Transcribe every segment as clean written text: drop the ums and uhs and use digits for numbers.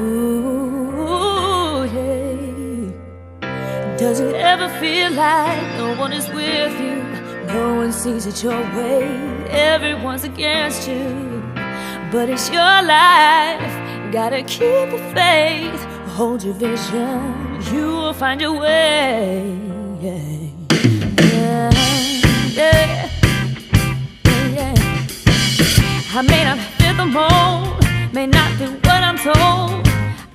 Ooh, yeah. Does it ever feel like no one is with you? No one sees it your way, everyone's against you. But it's your life, gotta keep the faith. Hold your vision, you will find your way. Yeah, yeah, yeah. I may not fit the mold, may not do what I'm told.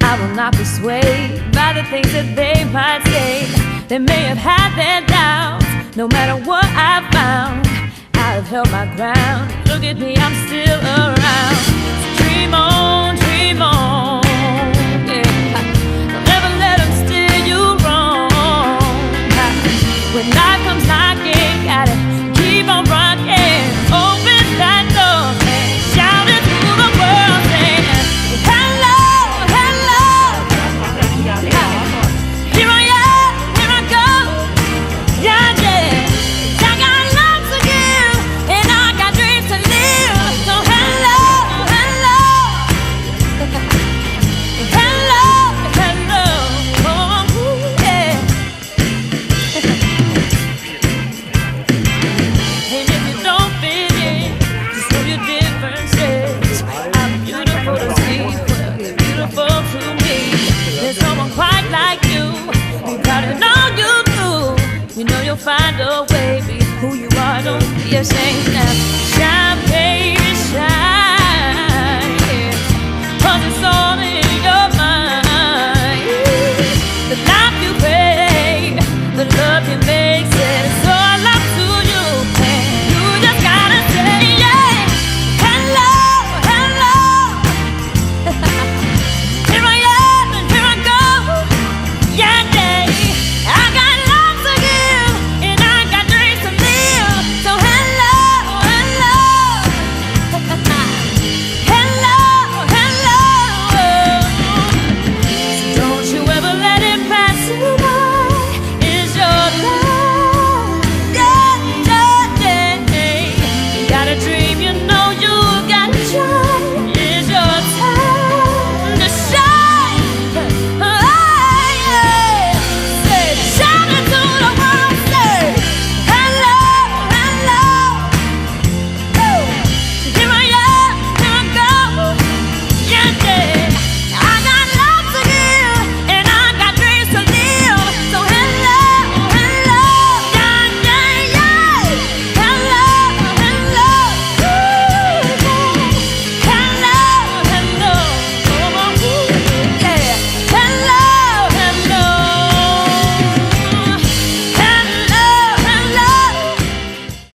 I will not be swayed by the things that they might say. They may have had their doubts, no matter what I've found, I've held my ground. Look at me, I'm still around. So dream on, dream on. Yeah. Don't ever let them steer you wrong. When life comes knocking, gotta keep on rocking. Open that door and shout it to the world, saying hello, hello. Here I am, here I go. Yeah, yeah. I got love to give and I got dreams to live. So hello, hello. Hello, hello. Oh, yeah. And if you don't fit in, just know your differences. I'm beautiful to see, but you're beautiful to me. There's someone quite like you. You gotta know you do. You know you'll find a way. Be who you are, don't be ashamed now. Shine.